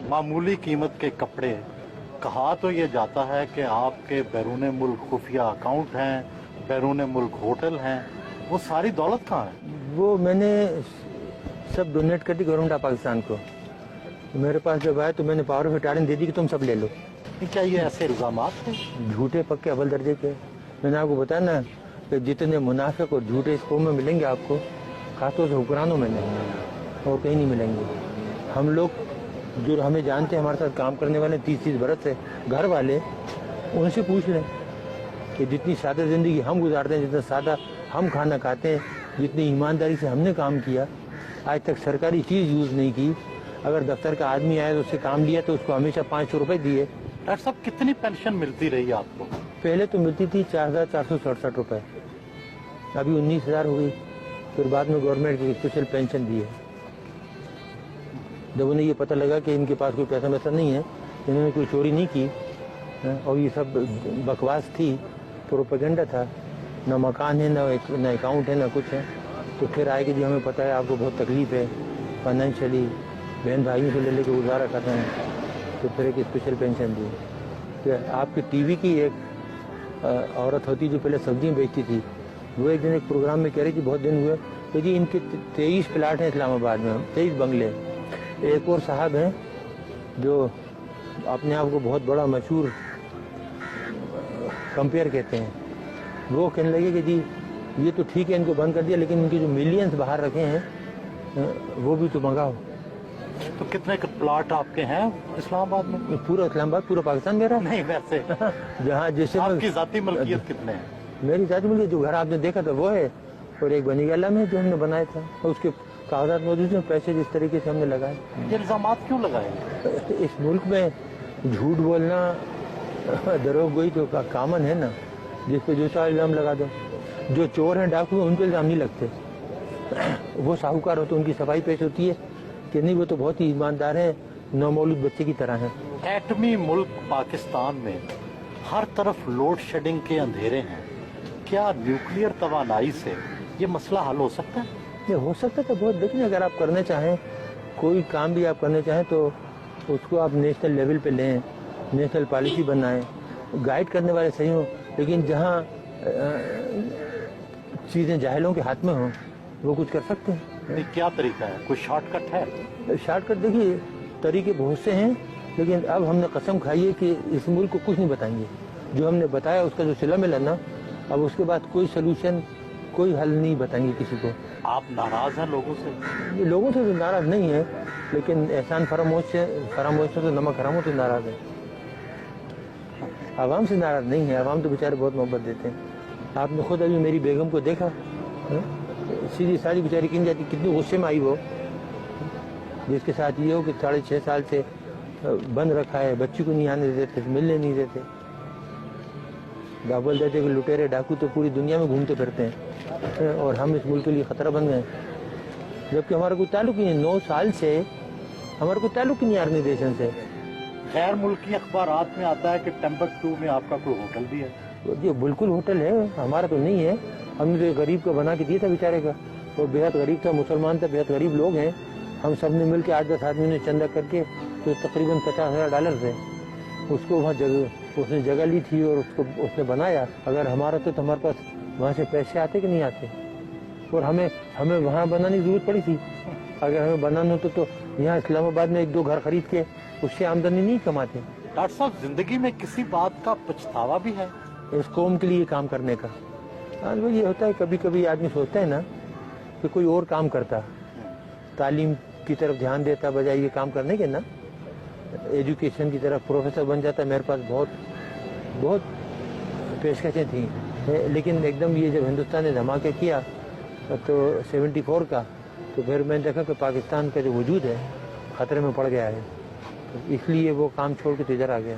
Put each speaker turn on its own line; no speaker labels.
मामूली कीमत के कपड़े, कहा तो ये जाता है कि आपके बैरून मुल्क खुफिया अकाउंट हैं, बैरून मुल्क होटल हैं, वो सारी दौलत कहाँ है?
वो मैंने सब डोनेट कर दी गवर्नमेंट ऑफ पाकिस्तान को। मेरे पास जब आया तो मैंने पावर ऑफ अटॉर्नी दे दी कि तुम सब ले लो।
क्या ये ऐसे इल्जामात थे?
झूठे पक्के अव्वल दर्जे के। मैंने आपको बताया ना कि जितने मुनाफिक और झूठे इस कौम में मिलेंगे आपको, खासतौर से हुक्मरानों में नहीं, और कहीं नहीं मिलेंगे। हम लोग जो हमें जानते हैं, हमारे साथ काम करने वाले 30-30 बरस से घर वाले, उनसे पूछ लें कि जितनी सादा ज़िंदगी हम गुजारते हैं, जितना सादा हम खाना खाते हैं, जितनी ईमानदारी से हमने काम किया, आज तक सरकारी चीज़ यूज़ नहीं की। अगर दफ्तर का आदमी आया तो उससे काम लिया तो उसको हमेशा 500 रुपये दिए।
डॉक्टर साहब, कितनी पेंशन मिलती रही आपको?
पहले तो मिलती थी 4,467 रुपये, अभी 19,000 हो गई। फिर बाद में गवर्नमेंट की स्पेशल पेंशन दी है। जब उन्हें ये पता लगा कि इनके पास कोई पैसा वैसा नहीं है, इन्होंने कोई चोरी नहीं की और ये सब बकवास थी, प्रोपेगेंडा था, ना मकान है, ना अकाउंट है, ना कुछ है, तो फिर आए कि जी हमें पता है आपको बहुत तकलीफ है फाइनेंशियली, बहन भाइयों से ले लेकर गुजारा कर रहे हैं, तो फिर एक स्पेशल पेंशन दी। तो आपकी टीवी की एक औरत होती जो पहले सब्जियाँ बेचती थी, वो एक दिन एक प्रोग्राम में कह रही थी, बहुत दिन हुए, तो जी इनके 23 प्लाट हैं इस्लामाबाद में, 23 बंगले। एक और साहब हैं जो अपने आप को बहुत बड़ा मशहूर कंपेयर कहते हैं, वो कहने लगे कि जी ये तो ठीक है, इनको बंद कर दिया, लेकिन इनके जो मिलियंस बाहर रखे हैं वो भी तो मंगाओ।
तो कितने प्लाट आपके हैं इस्लामाबाद में?
पूरा इस्लामाबाद, पूरा पाकिस्तान मेरा
नहीं, वैसे
जहाँ जैसे
आपकी जाती मलकियत कितने हैं?
मेरी जाती मलकियत जो घर आपने देखा था वो है, और एक बनीगला में जो हमने बनाया था, और उसके कागजात मौजूद हैं, पैसे जिस तरीके से हमने लगाए।
ये इल्जामात क्यों लगाए?
इस मुल्क में झूठ बोलना, दरोगोई तो कामन है ना, जिस पे जो सा इल्जाम लगा दो। जो चोर हैं, डाकू, उन पे इल्जाम नहीं लगते। वो साहूकार हो तो उनकी सफाई पेश होती है कि नहीं, वो तो बहुत ही ईमानदार हैं, नौमौलूद बच्चे की तरह हैं।
एटमी मुल्क पाकिस्तान में हर तरफ लोड शेडिंग के अंधेरे हैं, क्या न्यूक्लियर तवानाई से ये मसला हल हो सकता है?
ये हो सकता है तो बहुत, लेकिन अगर आप करना चाहें, कोई काम भी आप करना चाहें तो उसको आप नेशनल लेवल पे लें, नेशनल पॉलिसी बनाएं, गाइड करने वाले सही हों, लेकिन जहाँ चीज़ें जाहिलों के हाथ में हों वो कुछ कर सकते हैं।
क्या तरीका है? कोई शॉर्टकट है?
शॉर्टकट देखिए, तरीके बहुत से हैं, लेकिन अब हमने कसम खाई है कि इस मुल्क को कुछ नहीं बताएंगे। जो हमने बताया उसका जो सिला मिला ना, अब उसके बाद कोई सोल्यूशन, कोई हल नहीं बताएंगे किसी को।
आप नाराज हैं लोगों से?
लोगों से तो नाराज नहीं है, लेकिन एहसान फरामोश से तो नमक हराम से नाराज है। आवाम से नाराज नहीं है, आवाम तो बेचारे बहुत मोहब्बत देते हैं। आपने खुद अभी मेरी बेगम को देखा, सीधी सारी बेचारी किन जाती, कितनी गुस्से में आई वो, जिसके साथ ये हो कि 6.5 साल से बंद रखा है, बच्ची को नहीं आने देते, मिलने नहीं देते। बोल देते कि लुटेरे डाकू तो पूरी दुनिया में घूमते फिरते हैं और हम इस मुल्क के लिए खतरा बन गए, जबकि हमारा कोई ताल्लुक ही नहीं। 9 साल से हमारा कोई ताल्लुक ही नहीं ऑर्गेनाइजेशन से।
गैर मुल्की अखबारात में आता है कि टिम्बकटू में आपका कोई होटल भी है।
ये बिल्कुल होटल है, हमारा तो नहीं है। हमने तो गरीब को बना के दिया था बेचारे का, वो बेहद गरीब था, मुसलमान था, बेहद गरीब लोग हैं। हम सब ने मिल के 8-10 आदमी ने चंदा करके, तो तकरीबन $50,000 थे, उसको वहाँ उसने जगह ली थी और उसको उसने बनाया। अगर हमारा तो हमारे पास वहाँ से पैसे आते कि नहीं आते, और हमें वहाँ बनाने की जरूरत पड़ी थी। अगर हमें बनाना होता तो यहाँ इस्लामाबाद में 1-2 घर खरीद के उससे आमदनी नहीं कमाते।
डॉक्टर साहब, जिंदगी में किसी बात का पछतावा भी है?
इस कौम के लिए काम करने का। आज वो ये होता है, कभी कभी आदमी सोचता है ना कि कोई और काम करता, तालीम की तरफ ध्यान देता बजाय ये काम करने के ना, एजुकेशन की तरफ प्रोफेसर बन जाता। मेरे पास बहुत पेशकशें थी, लेकिन एकदम ये जब हिंदुस्तान ने धमाके किया तो 74 का, तो फिर मैंने देखा कि पाकिस्तान का जो वजूद है खतरे में पड़ गया है, तो इसलिए वो काम छोड़ के तो इधर आ गया।